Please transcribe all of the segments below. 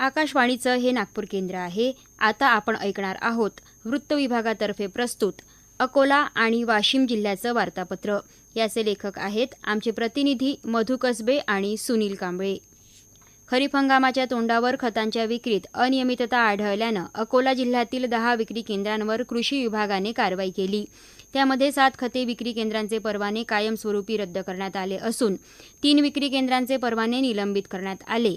आकाशवाणीचं हे नागपूर केंद्र आहे. आता आपण ऐकणार आहोत वृत्त विभागातर्फे प्रस्तुत अकोला आणि वाशिम जिल्ह्याचं वार्तापत्र. याचे लेखक आहेत आमचे प्रतिनिधी मधु कसबे आणि सुनील कांबळे. खरीप हंगामाच्या तोंडावर खतांच्या विक्रीत अनियमितता आढळल्यानं अकोला जिल्ह्यातील 10 विक्री केंद्रांवर कृषी विभागाने कारवाई केली. त्यामध्ये 7 खते विक्री केंद्रांचे परवाने कायमस्वरूपी रद्द करण्यात आले असून 3 विक्री केंद्रांचे परवाने निलंबित करण्यात आले,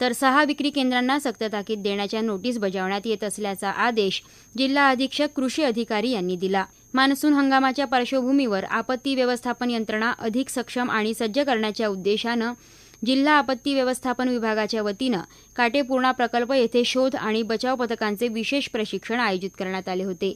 तर 6 विक्री केंद्रांना सक्त ताकीद देण्याच्या नोटीस बजावण्यात येत असल्याचा आदेश जिल्हा अधीक्षक कृषी अधिकारी यांनी दिला. मान्सून हंगामाच्या पार्श्वभूमीवर आपत्ती व्यवस्थापन यंत्रणा अधिक सक्षम आणि सज्ज करण्याच्या उद्देशानं जिल्हा आपत्ती व्यवस्थापन विभागाच्या वतीनं काटेपूर्णा प्रकल्प येथे शोध आणि बचाव पथकांचे विशेष प्रशिक्षण आयोजित करण्यात आले होते.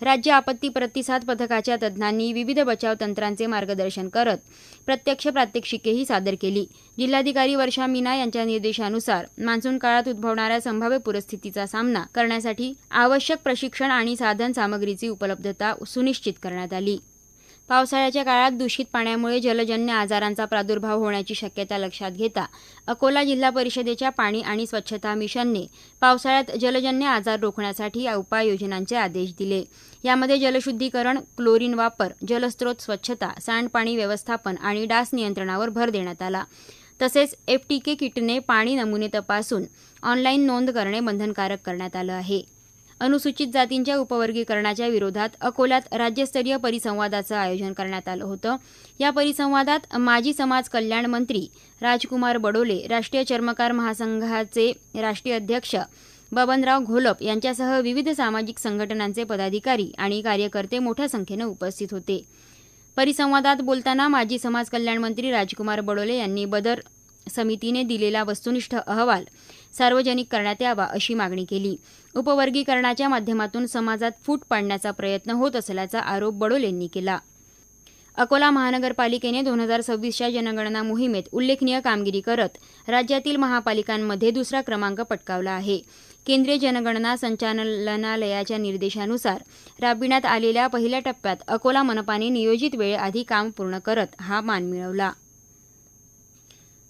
राज्य आपत्ती प्रतिसाद पथकाच्या तज्ज्ञांनी विविध बचाव तंत्रांचे मार्गदर्शन करत प्रत्यक्ष प्रात्यक्षिकेही सादर केली. जिल्हाधिकारी वर्षा मीना यांच्या निर्देशानुसार मान्सून काळात उद्भवणाऱ्या संभाव्य परिस्थितीचा सामना करण्यासाठी आवश्यक प्रशिक्षण आणि साधन सामग्रीची उपलब्धता सुनिश्चित करण्यात आली. पावसाळ्याच्या काळात दूषित पाण्यामुळे जलजन्य आजारांचा प्रादुर्भाव होण्याची शक्यता लक्षात घेता अकोला जिल्हा परिषदेच्या पाणी आणि स्वच्छता मिशनने पावसाळ्यात जलजन्य आजार रोखण्यासाठी उपाययोजनांचे आदेश दिले. यामध्ये जलशुद्धीकरण, क्लोरीन वापर, जलस्रोत स्वच्छता, सांडपाणी व्यवस्थापन आणि डास नियंत्रणावर भर देण्यात आला. तसेच FTK किटने पाणी नमुने तपासून ऑनलाईन नोंद करणे बंधनकारक करण्यात आलं आहे. अनुसूचित जातींच्या उपवर्गीकरणाच्या विरोधात अकोल्यात राज्यस्तरीय परिसंवादाचं आयोजन करण्यात आलं होतं. या परिसंवादात माजी समाज कल्याण मंत्री राजकुमार बडोले, राष्ट्रीय चर्मकार महासंघाचे राष्ट्रीय अध्यक्ष बबनराव घोलप यांच्यासह विविध सामाजिक संघटनांचे पदाधिकारी आणि कार्यकर्ते मोठ्या संख्येनं उपस्थित होते. परिसंवादात बोलताना माजी समाज कल्याण मंत्री राजकुमार बडोले यांनी बदर समितीने दिलेला वस्तुनिष्ठ अहवाल सार्वजनिक करण्यात यावा अशी मागणी केली. उपवर्गीकरणाच्या माध्यमातून समाजात फूट पाडण्याचा प्रयत्न होत असल्याचा आरोप बडोलेंनी केला. अकोला महानगरपालिकेने 2026च्या जनगणना मोहिमेत उल्लेखनीय कामगिरी करत राज्यातील महापालिकांमध्ये दुसरा क्रमांक पटकावला आहे. केंद्रीय जनगणना संचालनालयाच्या निर्देशानुसार राबविण्यात आलेल्या पहिल्या टप्प्यात अकोला मनपाने नियोजित वेळेआधी काम पूर्ण करत हा मान मिळवला.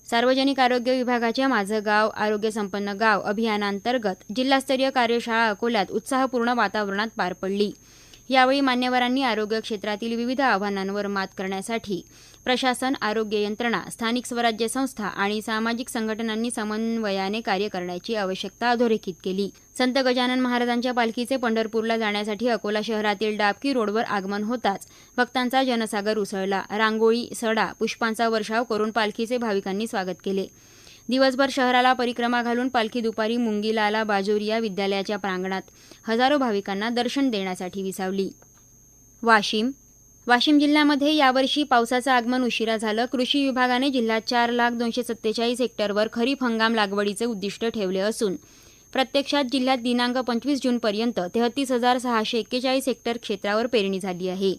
सार्वजनिक आरोग्य विभागाच्या माझं गाव आरोग्य संपन्न गाव अभियानांतर्गत जिल्हास्तरीय कार्यशाळा अकोल्यात उत्साहपूर्ण वातावरणात पार पडली. यावेळी मान्यवरांनी आरोग्य क्षेत्रातील विविध आव्हानांवर मात करण्यासाठी प्रशासन, आरोग्य यंत्रणा, स्थानिक स्वराज्य संस्था आणि सामाजिक संघटनांनी समन्वयाने कार्य करण्याची आवश्यकता अधोरेखित केली. संत गजानन महाराजांच्या पालखीचे पंढरपूरला जाण्यासाठी अकोला शहरातील डाबकी रोडवर आगमन होताच भक्तांचा जनसागर उसळला. रांगोळी, सडा, पुष्पांचा वर्षाव करून पालखीचे भाविकांनी स्वागत केले. दिवसभर शहराला परिक्रमा घालून पालखी दुपारी मुंगीलाला बाजोरिया विद्यालयाच्या प्रांगणात हजारो भाविकांना दर्शन देण्यासाठी विसावली. वाशिम जिल्ह्यामध्ये यावर्षी पावसाचं आगमन उशिरा झालं. कृषी विभागाने जिल्ह्यात 4,247 हेक्टरवर खरीप हंगाम लागवडीचे उद्दिष्ट ठेवले असून प्रत्यक्षात जिल्ह्यात दिनांक 25 जूनपर्यंत 33,641 हेक्टर क्षेत्रावर पेरणी झाली आहे.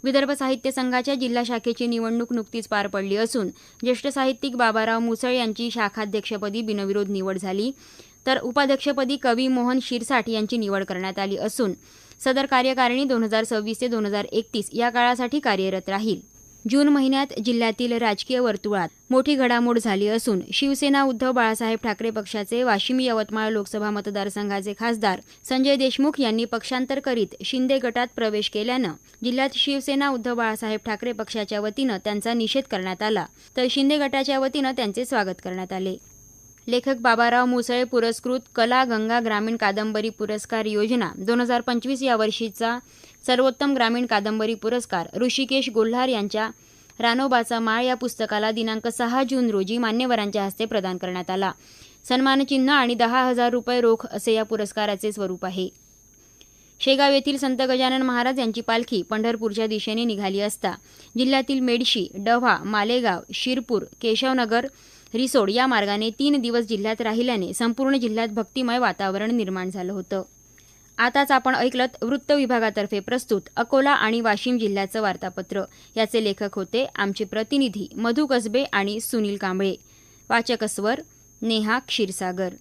विदर्भ साहित्य संघाच्या जिल्हा शाखेची निवडणूक नुकतीच पार पडली असून ज्येष्ठ साहित्यिक बाबाराव मुसळ यांची शाखाध्यक्षपदी बिनविरोध निवड झाली, तर उपाध्यक्षपदी कवी मोहन शिरसाठ यांची निवड करण्यात आली असून सदर कार्यकारिणी 2026 ते 2031 या काळासाठी कार्यरत राहील. जून महिन्यात जिल्ह्यातील राजकीय वर्तुळात मोठी घडामोड झाली असून शिवसेना उद्धव बाळासाहेब ठाकरे पक्षाचे वाशिम यवतमाळ लोकसभा मतदारसंघाचे खासदार संजय देशमुख यांनी पक्षांतर करीत शिंदे गटात प्रवेश केल्यानं जिल्ह्यात शिवसेना उद्धव बाळासाहेब ठाकरे पक्षाच्या वतीनं त्यांचा निषेध करण्यात आला, तर शिंदे गटाच्या वतीनं त्यांचे स्वागत करण्यात आले. लेखक बाबाराव मुसळे पुरस्कृत कला गंगा ग्रामीण कादंबरी पुरस्कार योजना 2025 या वर्षीचा सर्वोत्तम ग्रामीण कादंबरी पुरस्कार ऋषिकेश गोल्हार यांच्या रानोबाचा माळ या पुस्तकाला दिनांक 6 जून रोजी मान्यवरांच्या हस्ते प्रदान करण्यात आला. सन्मानचिन्ह आणि 10,000 रुपये रोख असे या पुरस्काराचे स्वरूप आहे. शेगाव येथील संत गजानन महाराज यांची पालखी पंढरपूरच्या दिशेने निघाली असता जिल्ह्यातील मेडशी, डव्हा, मालेगाव, शिरपूर, केशवनगर, रिसोड या मार्गाने 3 दिवस जिल्ह्यात राहिल्याने संपूर्ण जिल्ह्यात भक्तिमय वातावरण निर्माण झालं होतं. आताच आपण ऐकलत वृत्त विभागातर्फे प्रस्तुत अकोला आणि वाशिम जिल्ह्याचं वार्तापत्र. याचे लेखक होते आमचे प्रतिनिधी मधु कसबे आणि सुनील कांबळे. वाचक स्वर नेहा क्षीरसागर.